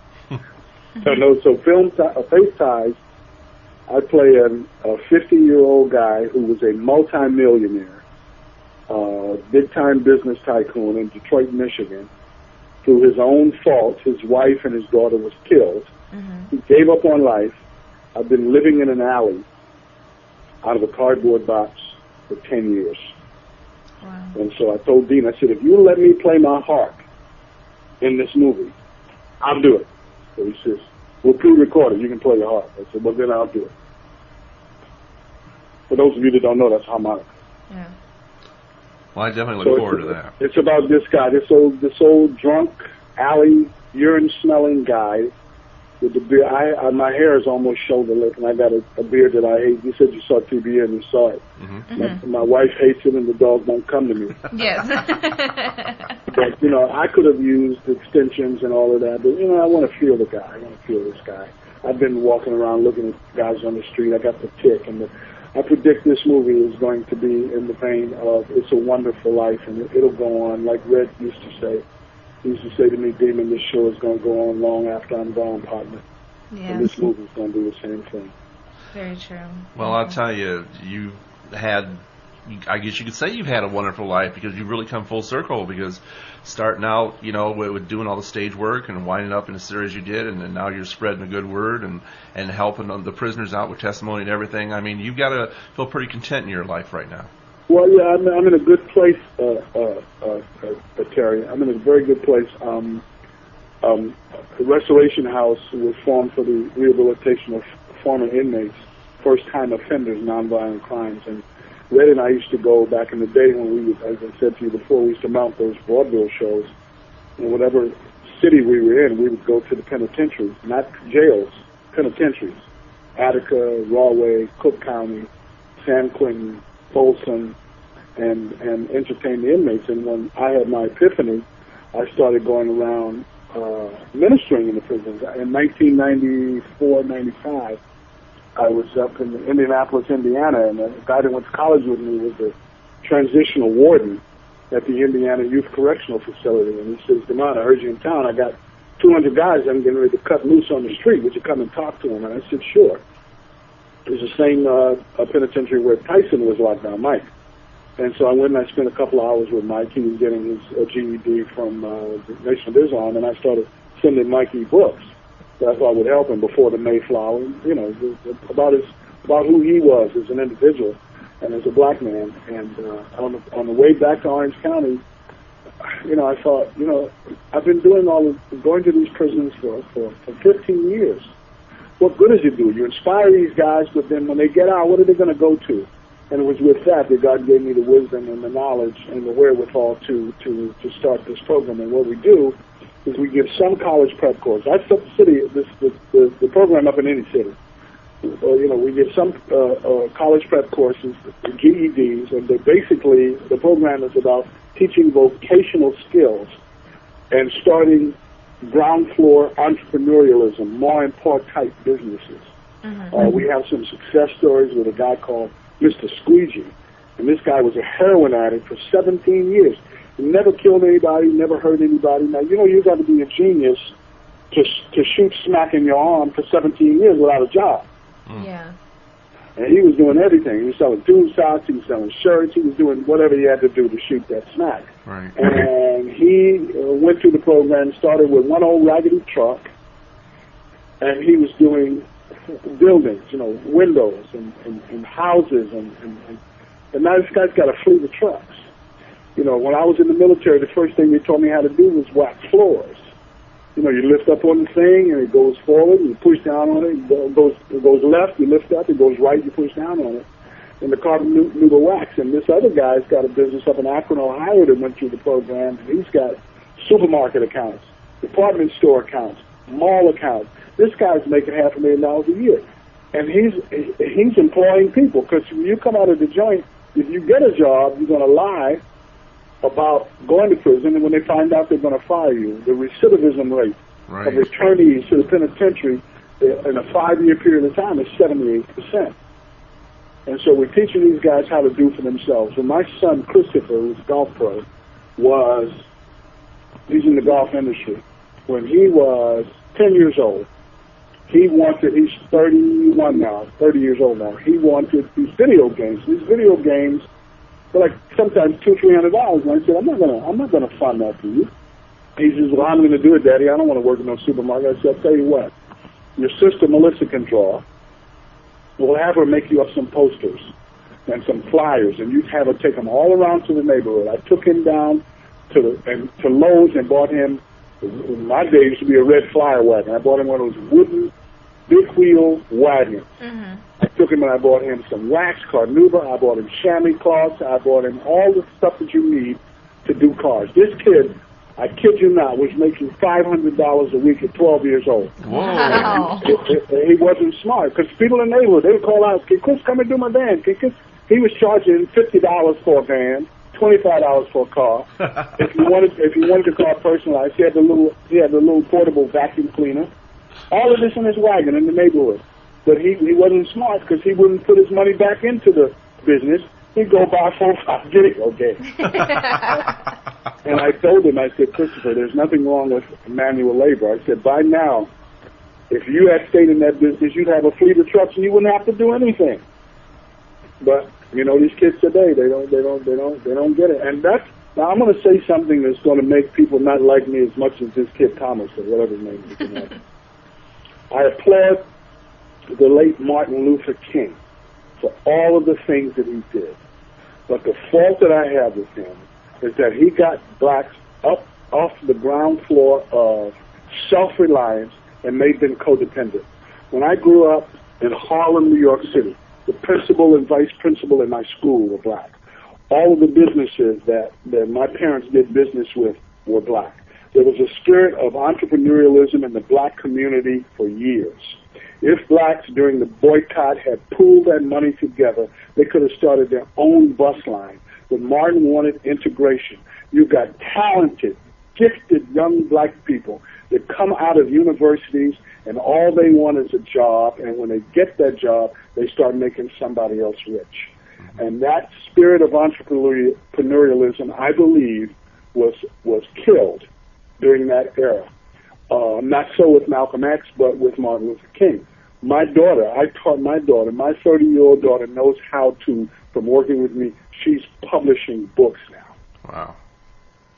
So Faith Ties, I play a 50-year-old guy who was a multimillionaire, big-time business tycoon in Detroit, Michigan. Through his own fault, his wife and his daughter was killed. He gave up on life. I've been living in an alley out of a cardboard box for 10 years. Wow. And so I told Dean, I said, if you let me play my heart in this movie, I'll do it. So he says, we'll pre-record it. You can play your heart. I said, well, then I'll do it. For those of you that don't know, that's harmonic. Yeah. Well, I definitely look forward to that. It's about this guy, this old drunk, alley, urine-smelling guy with the beard. My hair is almost shoulder length, and I got a beard that I hate. You said you saw TBN and you saw it. My wife hates it, and the dog won't come to me. Yes. But, I could have used extensions and all of that, but, I want to feel the guy. I want to feel this guy. I've been walking around looking at guys on the street. I got the tick, and I predict this movie is going to be in the vein of It's a Wonderful Life, and it'll go on, like Redd used to say. He used to say to me, Damon, this show is going to go on long after I'm gone, partner. Yeah. And this movie's going to do the same thing. Very true. Well, I'll tell you, I guess you could say you've had a wonderful life because you've really come full circle because starting out, with doing all the stage work and winding up in a series you did, and then now you're spreading a good word and helping the prisoners out with testimony and everything. I mean, you've got to feel pretty content in your life right now. Well, yeah, I'm in a good place, Terry. I'm in a very good place. The Restoration House was formed for the rehabilitation of former inmates, first-time offenders, nonviolent crimes, and Redd and I used to go back in the day when we would, as I said to you before, we used to mount those vaudeville shows. In whatever city we were in, we would go to the penitentiaries, not jails, penitentiaries. Attica, Rahway, Cook County, San Quentin, Folsom, and entertain the inmates. And when I had my epiphany, I started going around ministering in the prisons. In 1994, 95, I was up in Indianapolis, Indiana, and a guy that went to college with me was a transitional warden at the Indiana Youth Correctional Facility. And he says, Lamont, I heard you in town. I got 200 guys I'm getting ready to cut loose on the street. Would you come and talk to them? And I said, sure. It was the same penitentiary where Tyson was locked down, Mike. And so I went and I spent a couple of hours with Mike. He was getting his GED from the Nation of Islam, and I started sending Mikey books that I thought would help him before the Mayflower, about who he was as an individual and as a black man. And on the way back to Orange County, I thought, I've been going to these prisons for 15 years. What good does it do? You inspire these guys, but then when they get out, what are they going to go to? And it was with that God gave me the wisdom and the knowledge and the wherewithal to start this program. And what we do is we give some college prep courses. I set the program up in any city. We give some college prep courses, GEDs, and basically the program is about teaching vocational skills and starting ground floor entrepreneurialism, more import type businesses. We have some success stories with a guy called Mr. Squeegee, and this guy was a heroin addict for 17 years. He never killed anybody, never hurt anybody. Now, you got to be a genius to shoot smack in your arm for 17 years without a job. Yeah. And he was doing everything. He was selling tube socks, he was selling shirts, he was doing whatever he had to do to shoot that smack. Right. And he went through the program, started with one old raggedy truck, and he was doing buildings, you know, windows and houses, and now this guy's got a fleet of trucks. You know, when I was in the military, the first thing they taught me how to do was wax floors. You know, you lift up on the thing, and it goes forward, and you push down on it. It goes left, you lift up. It goes right, you push down on it. And the carbon neutral wax. And this other guy's got a business up in Akron, Ohio that went through the program. And he's got supermarket accounts, department store accounts, mall accounts. This guy's making $500,000 a year. And he's employing people. Because when you come out of the joint, if you get a job, you're going to lie about going to prison, and when they find out, they're going to fire you. The recidivism rate of returnees to the penitentiary in a 5-year period of time is 78%. And so we're teaching these guys how to do for themselves. And my son, Christopher, who's a golf pro, he's in the golf industry. When he was 10 years old, he's 31 now, 30 years old now. He wanted these video games. These video games, they're like sometimes $200-300. And I said, I'm not gonna fund that for you. He says, well, I'm gonna do it, Daddy. I don't want to work in no supermarket. I said, I'll tell you what. Your sister Melissa can draw. We'll have her make you up some posters and some flyers, and you have her take them all around to the neighborhood. I took him down to Lowe's and bought him. In my day, it used to be a red flyer wagon. I bought him one of those wooden big wheel wagons. Mm-hmm. I took him and I bought him some wax, carnauba. I bought him chamois cloths. I bought him all the stuff that you need to do cars. This kid, I kid you not, was making $500 a week at 12 years old. Wow. He wasn't smart, because people in the neighborhood, they would call out, "Can Chris come and do my van?" He was charging $50 for a van, $25 for a car. If you wanted the car personalized, he had the little portable vacuum cleaner. All of this in his wagon in the neighborhood. But he wasn't smart, because he wouldn't put his money back into the business. He'd go buy 4 or 5 video games. And I told him, I said, Christopher, there's nothing wrong with manual labor. I said, by now, if you had stayed in that business, you'd have a fleet of trucks and you wouldn't have to do anything. But you know, these kids today, they don't get it. And now I'm going to say something that's going to make people not like me as much as this kid Thomas or whatever his name is. I applaud the late Martin Luther King for all of the things that he did. But the fault that I have with him is that he got blacks up off the ground floor of self-reliance and made them codependent. When I grew up in Harlem, New York City, the principal and vice principal in my school were black. All of the businesses that my parents did business with were black. There was a spirit of entrepreneurialism in the black community for years. If blacks during the boycott had pooled that money together, they could have started their own bus line. But Martin wanted integration. You've got talented, gifted young black people that come out of universities and all they want is a job, and when they get that job, they start making somebody else rich. And that spirit of entrepreneurialism, I believe, was killed during that era. Not so with Malcolm X, but with Martin Luther King. I taught my daughter, my 30-year-old daughter knows how to, from working with me, she's publishing books now. Wow.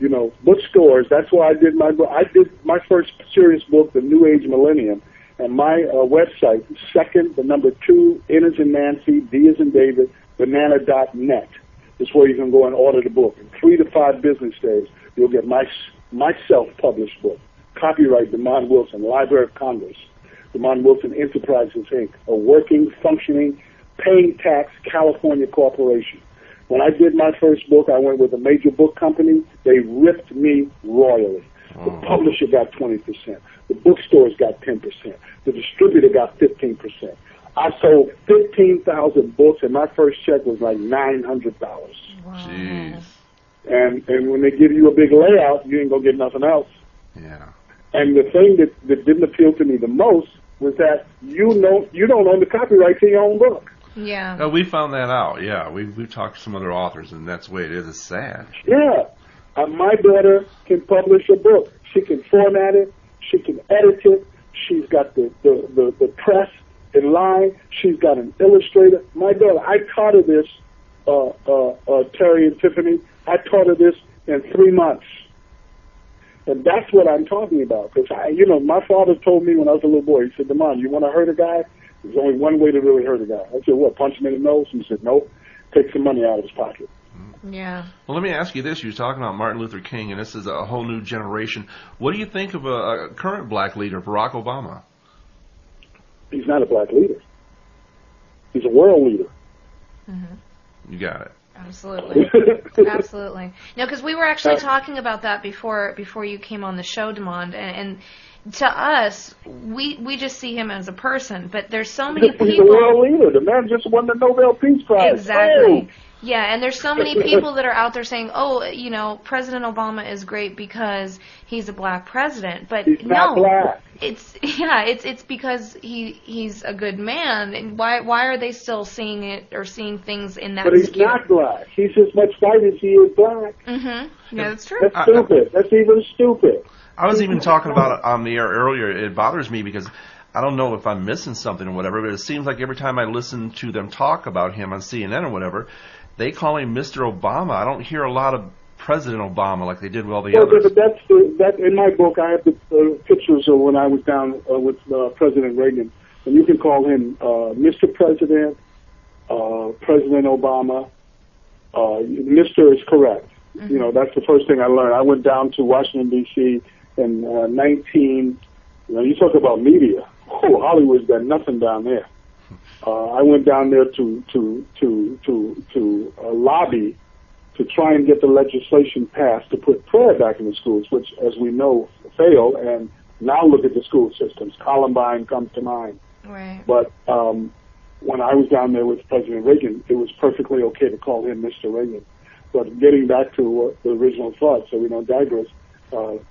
You know, bookstores, that's why I did my first serious book, The New Age Millennium, and my website, second, the number 2, N as in Nancy, D as in David, banana.net. Is where you can go and order the book. In 3 to 5 business days, you'll get my self-published book. Copyright DeMond Wilson, Library of Congress. DeMond Wilson Enterprises, Inc., a working, functioning, paying tax California corporation. When I did my first book, I went with a major book company. They ripped me royally. The publisher got 20%. The bookstores got 10%. The distributor got 15%. I sold 15,000 books, and my first check was like $900. Wow. Jeez. And when they give you a big layout, you ain't gonna get nothing else. Yeah. And the thing that didn't appeal to me the most was that you don't own the copyright to your own book. Yeah. No, we found that out. Yeah, we've talked to some other authors, and that's the way it is. It's sad. Yeah. My daughter can publish a book. She can format it. She can edit it. She's got the press. in line. She's got an illustrator. My daughter, I taught her this, Terry and Tiffany. I taught her this in 3 months. And that's what I'm talking about. Because, my father told me when I was a little boy, he said, "Lamont, you want to hurt a guy? There's only one way to really hurt a guy." I said, "What, punch him in the nose?" He said, "No, take some money out of his pocket." Yeah. Well, let me ask you this. You were talking about Martin Luther King, and this is a whole new generation. What do you think of a current black leader, Barack Obama? He's not a black leader. He's a world leader. Mm-hmm. You got it. Absolutely. Absolutely. No, because we were actually talking about that before you came on the show, Demond, and to us, we just see him as a person, but there's so many people. He's a world leader. The man just won the Nobel Peace Prize. Exactly. Oh. Yeah, and there's so many people that are out there saying, "Oh, President Obama is great because he's a black president," but he's not black. It's because he's a good man. And why are they still seeing it or seeing things in that? But he's not black. He's as much white as he is black. Mm-hmm. Yeah, that's true. That's stupid. That's even stupid. I was even talking about it on the air earlier. It bothers me because I don't know if I'm missing something or whatever, but it seems like every time I listen to them talk about him on CNN or whatever, they call him Mr. Obama. I don't hear a lot of President Obama like they did with all the others. But that in my book, I have the pictures of when I was down with President Reagan, and you can call him Mr. President, President Obama. Mr. is correct. Mm-hmm. That's the first thing I learned. I went down to Washington, D.C. in 19. You talk about media. Oh, Hollywood's got nothing down there. I went down there to lobby to try and get the legislation passed to put prayer back in the schools, which, as we know, failed. And now look at the school systems. Columbine comes to mind. Right. But when I was down there with President Reagan, it was perfectly okay to call him Mr. Reagan. But getting back to the original thought, so we don't digress,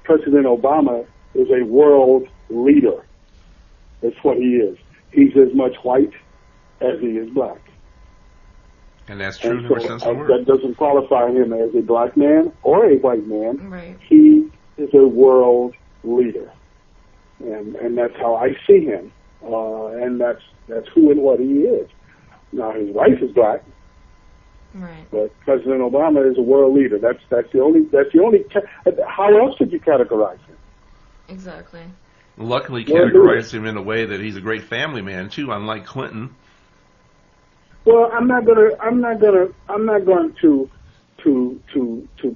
President Obama is a world leader. That's what he is. He's as much white as he is black. And that's true in every sense of the word. That doesn't qualify him as a black man or a white man. Right. He is a world leader. And that's how I see him. And that's who and what he is. Now, his wife is black. Right. But President Obama is a world leader. That's the only. How else could you categorize him? Exactly. Luckily, categorize him in a way that he's a great family man too, unlike Clinton. Well, I'm not going to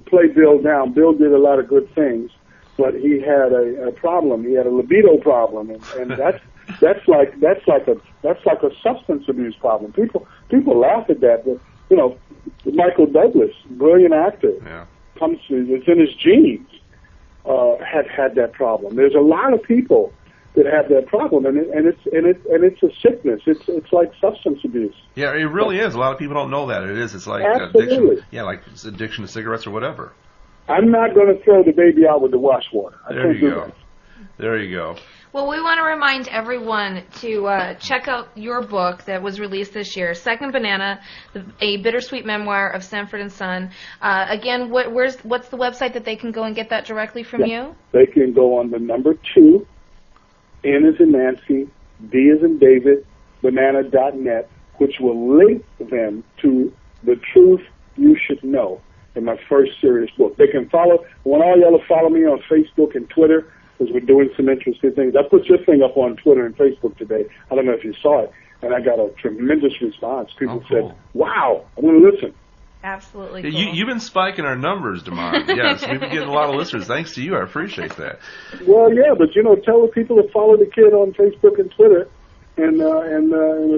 play Bill down. Bill did a lot of good things, but he had a problem. He had a libido problem, and that's like a substance abuse problem. People laugh at that, but Michael Douglas, brilliant actor, it's in his genes. Had that problem. There's a lot of people that have that problem, and it's a sickness. It's like substance abuse. Yeah, it really is. A lot of people don't know that it is. It's like Absolutely. addiction. Yeah, like it's addiction to cigarettes or whatever. I'm not going to throw the baby out with the wash water. There you go. There you go. Well, we want to remind everyone to check out your book that was released this year, Second Banana, a bittersweet memoir of Sanford and Son. Again, what's the website that they can go and get that directly from you? They can go on the number 2, N as in Nancy, D as in David, banana.net, which will link them to The Truth You Should Know, in my first serious book. They can follow, I want all y'all to follow me on Facebook and Twitter, because we're doing some interesting things. I put your thing up on Twitter and Facebook today. I don't know if you saw it, and I got a tremendous response. People said, "Wow, I'm going to listen." Absolutely cool. You've been spiking our numbers, Demond. Yes, we've been getting a lot of listeners. Thanks to you. I appreciate that. Well, yeah, but tell the people to follow the kid on Facebook and Twitter, and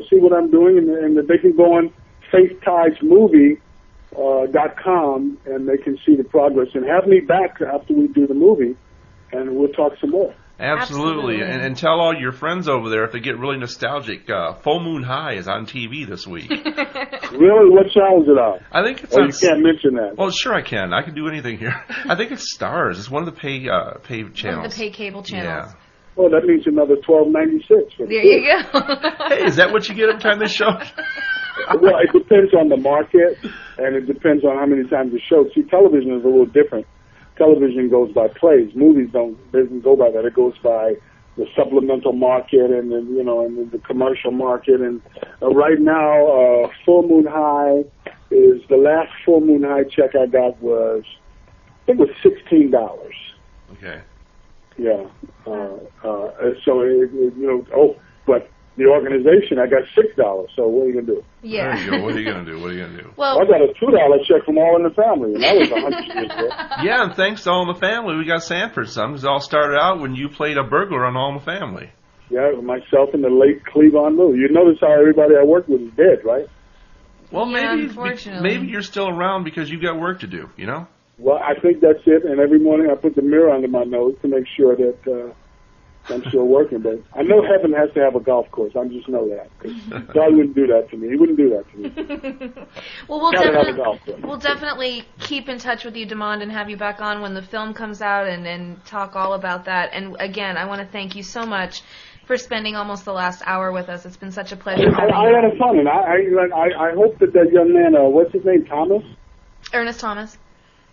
see what I'm doing, and they can go on faithtidesmovie.com, and they can see the progress, and have me back after we do the movie, and we'll talk some more. Absolutely. And tell all your friends over there, if they get really nostalgic, Full Moon High is on TV this week. Really? What channel is it on? I think it's on... you can't mention that. Well, sure I can. I can do anything here. I think it's Stars. It's one of the pay channels. One of the pay cable channels. Yeah. Well, that means another $12.96. There you go. Hey, is that what you get every time they show? Well, it depends on the market, and it depends on how many times the show. See, television is a little different. Television goes by plays. Movies doesn't go by that. It goes by the supplemental market and then, you know, and the commercial market. And right now, Full Moon High is the last Full Moon High check I got was, I think it was $16. Okay. Yeah. So you know, but the organization, I got $6. So what are you gonna do? Yeah. There you go. What are you gonna do? What are you gonna do? Well, I got a $2 check from All in the Family, and that was 100 years ago. Yeah, and thanks to All in the Family, we got Sanford and Son. It all started out when you played a burglar on All in the Family. Yeah, myself and the late Cleavon Little. You notice how everybody I worked with is dead, right? Well, Yeah, maybe unfortunately. maybe you're still around because you've got work to do. You know. Well, I think that's it. And every morning I put the mirror under my nose to make sure that I'm still working. But I know heaven has to have a golf course. I just know that. 'Cause God wouldn't do that to me. He wouldn't do that to me. Well, we'll definitely keep in touch with you, Demond, and have you back on when the film comes out and talk all about that. And again, I want to thank you so much for spending almost the last hour with us. It's been such a pleasure having I you. had fun, and I hope that young man, what's his name, Thomas? Ernest Thomas.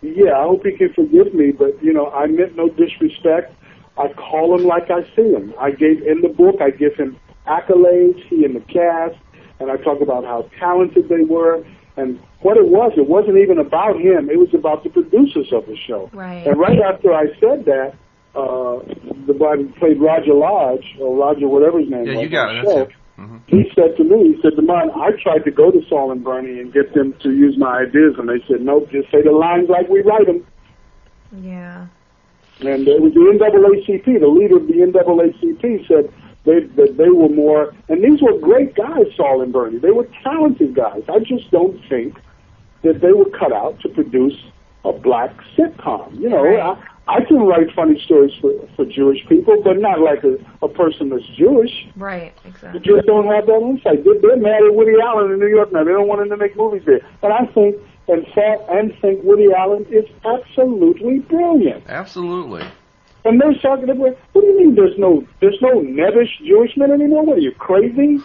Yeah, I hope he can forgive me, but, you know, I meant no disrespect. I call him like I see him. In the book, I give him accolades, he and the cast, and I talk about how talented they were. And what it wasn't even about him. It was about the producers of the show. Right. And right after I said that, the guy who played Roger Lodge, or Roger whatever his name was, Yeah, you got it. show, That's it. Mm-hmm. he said to me, he said, Demond, I tried to go to Saul and Bernie and get them to use my ideas, and they said, nope, just say the lines like we write them. Yeah. And it was the NAACP, the leader of the NAACP said that they were more, and these were great guys, Saul and Bernie. They were talented guys. I just don't think that they were cut out to produce a black sitcom. You know, Right. I can write funny stories for Jewish people, but not like a person that's Jewish. Right, They exactly. just don't have that insight. They're mad at Woody Allen in New York now. They don't want him to make movies there. But I think think Woody Allen is absolutely brilliant. Absolutely. And they're talking about, what do you mean there's no nebbish Jewish men anymore? What are you, crazy?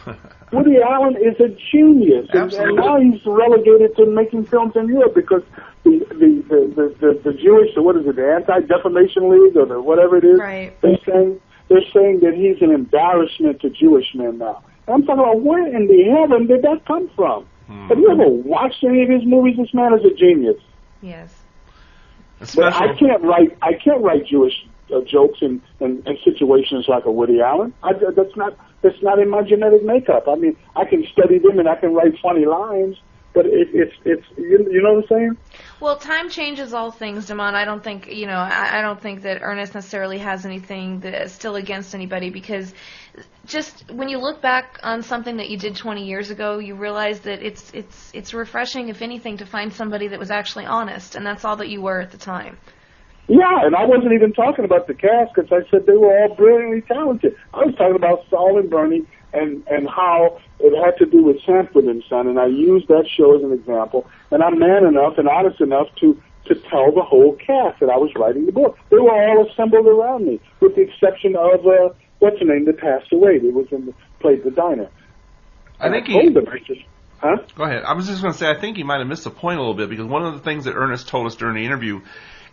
Woody Allen is a genius. And now he's relegated to making films in Europe because the Jewish, what is it, the Anti-Defamation League or the whatever it is, Right. they're saying that he's an embarrassment to Jewish men now. And I'm talking about, where in the heaven did that come from? Have you ever watched any of his movies? This man is a genius. Yes. But I can't write Jewish jokes in situations like a Woody Allen. That's not in my genetic makeup. I mean, I can study them and I can write funny lines, but it's you know what I'm saying? Well, time changes all things, Demond. I don't think, I don't think that Ernest necessarily has anything that is still against anybody, because just when you look back on something that you did 20 years ago, you realize that it's refreshing, if anything, to find somebody that was actually honest, and that's all that you were at the time. Yeah, and I wasn't even talking about the cast because I said they were all brilliantly talented. I was talking about Saul and Bernie and how it had to do with Sanford and Son, and I used that show as an example. And I'm man enough and honest enough to tell the whole cast that I was writing the book. They were all assembled around me, with the exception of what's her name that passed away. It was played the diner. I think Huh? Go ahead. I was just going to say, I think he might have missed the point a little bit, because one of the things that Ernest told us during the interview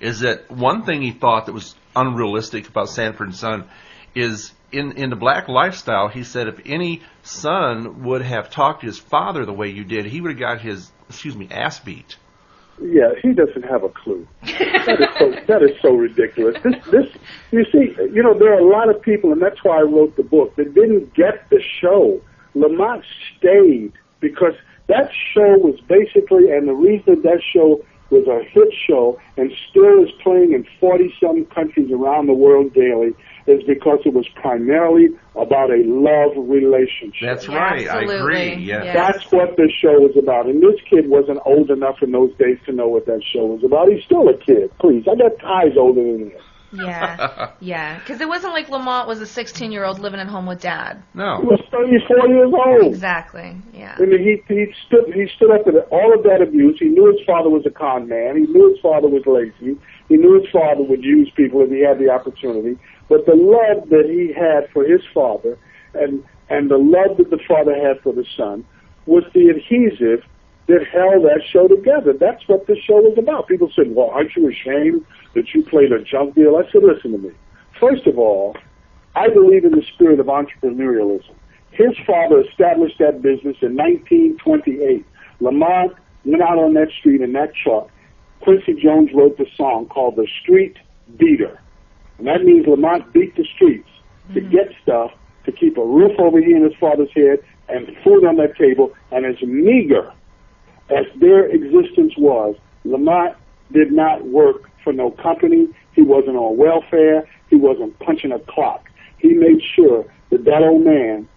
is that one thing he thought that was unrealistic about Sanford and Son is in the black lifestyle, he said if any son would have talked to his father the way you did, he would have got his, ass beat. Yeah, he doesn't have a clue. That is so ridiculous. You see, there are a lot of people, and that's why I wrote the book, that didn't get the show. Lamont stayed because that show was basically, and the reason that show was a hit show and still is playing in 40-some countries around the world daily, is because it was primarily about a love relationship. That's right. Absolutely. I agree. Yes. That's what the show was about. And this kid wasn't old enough in those days to know what that show was about. He's still a kid. Please, I got eyes older than him. Yeah. Because it wasn't like Lamont was a 16-year-old living at home with Dad. No. He was 34 years old. Exactly. Yeah. I mean, he stood up to all of that abuse. He knew his father was a con man. He knew his father was lazy. He knew his father would use people if he had the opportunity. But the love that he had for his father and the love that the father had for the son was the adhesive that held that show together. That's what the show was about. People said, well, aren't you ashamed that you played a junk deal? I said, listen to me. First of all, I believe in the spirit of entrepreneurialism. His father established that business in 1928. Lamont went out on that street in that truck. Quincy Jones wrote the song called The Street Beater. And that means Lamont beat the streets to get stuff, to keep a roof over he and his father's head and food on that table. And as meager as their existence was, Lamont did not work for no company. He wasn't on welfare. He wasn't punching a clock. He made sure that that old man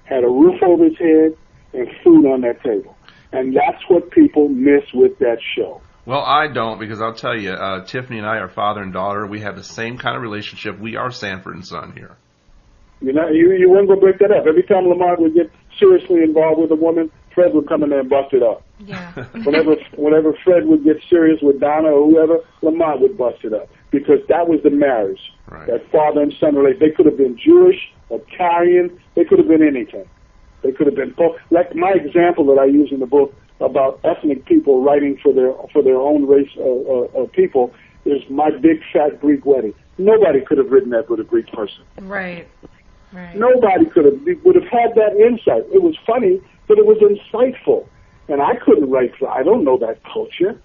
had a roof over his head and food on that table. And that's what people miss with that show. Well, I don't, because I'll tell you, Tiffany and I are father and daughter. We have the same kind of relationship. We are Sanford and Son here. You know, you weren't going to break that up. Every time Lamont would get seriously involved with a woman, Fred would come in there and bust it up. Yeah. whenever Fred would get serious with Donna or whoever, Lamont would bust it up. Because that was the marriage. Right. That father and son relationship. They could have been Jewish, Italian, they could have been anything. They could have been, like my example that I use in the book about ethnic people writing for their own race people is My Big Fat Greek Wedding. Nobody could have written that with a Greek person. Right. Right. Nobody would have had that insight. It was funny, but it was insightful. And I couldn't write I don't know that culture.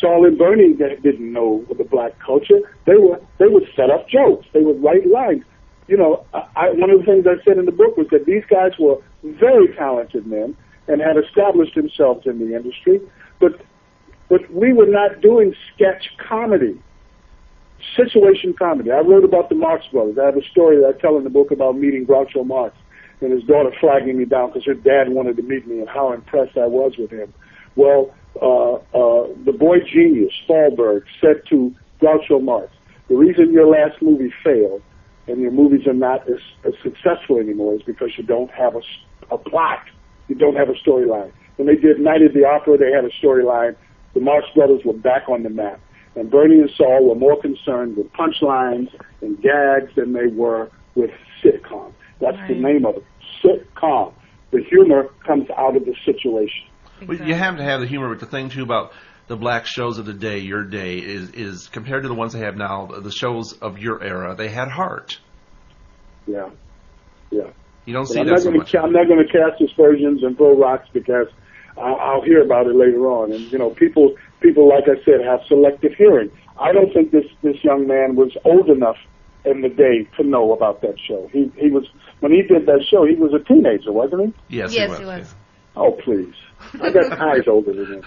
Saul and Bernie didn't know the black culture. They would set up jokes. They would write lines. You know, one of the things I said in the book was that these guys were very talented men and had established themselves in the industry, but we were not doing sketch comedy, situation comedy. I wrote about the Marx Brothers. I have a story that I tell in the book about meeting Groucho Marx and his daughter flagging me down because her dad wanted to meet me and how impressed I was with him. Well, the boy genius, Thalberg, said to Groucho Marx, the reason your last movie failed and your movies are not as successful anymore is because you don't have a plot. You don't have a storyline. When they did Night at the Opera, they had a storyline. The Marx Brothers were back on the map. And Bernie and Saul were more concerned with punchlines and gags than they were with sitcom. That's the name of it, sitcom. The humor comes out of the situation. Exactly. Well, you have to have the humor, but the thing, too, about the black shows of the day, your day, is compared to the ones they have now, the shows of your era, they had heart. Yeah, yeah. You don't see that so much. I'm not going to cast aspersions and throw rocks because I'll hear about it later on. And, you know, people, like I said, have selective hearing. I don't think this young man was old enough in the day to know about that show. He was, when he did that show, he was a teenager, wasn't he? Yes, he was. Yeah. Oh, please. I got eyes older than him.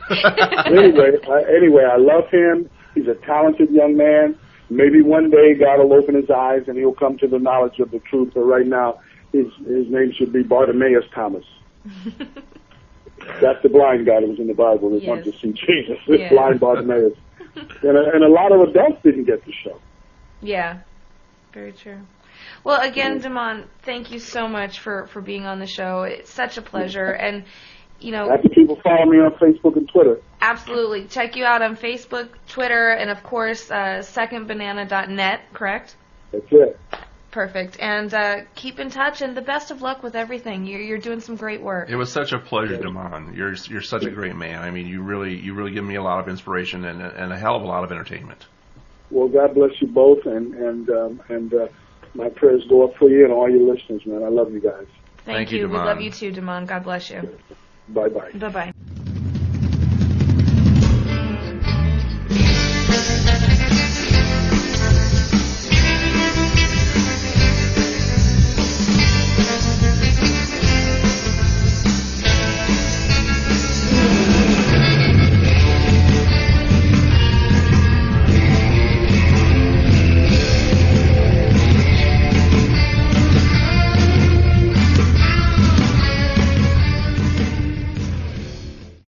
Anyway, I love him. He's a talented young man. Maybe one day God will open his eyes and he'll come to the knowledge of the truth. But right now, his name should be Bartimaeus Thomas. That's the blind guy that was in the Bible that wanted to see Jesus. This blind Bartimaeus. And a lot of adults didn't get the show. Yeah, very true. Well, again, Damon, thank you so much for being on the show. It's such a pleasure. And, you know, happy people follow me on Facebook and Twitter. Absolutely. Check you out on Facebook, Twitter, and, of course, secondbanana.net, correct? That's it. Perfect. And keep in touch, and the best of luck with everything. You're doing some great work. It was such a pleasure, Damon. You're such a great man. I mean, you really give me a lot of inspiration and a hell of a lot of entertainment. Well, God bless you both, and my prayers go up for you and all your listeners, man. I love you guys. Thank you. We love you too, Damon. God bless you. Bye-bye. Bye-bye.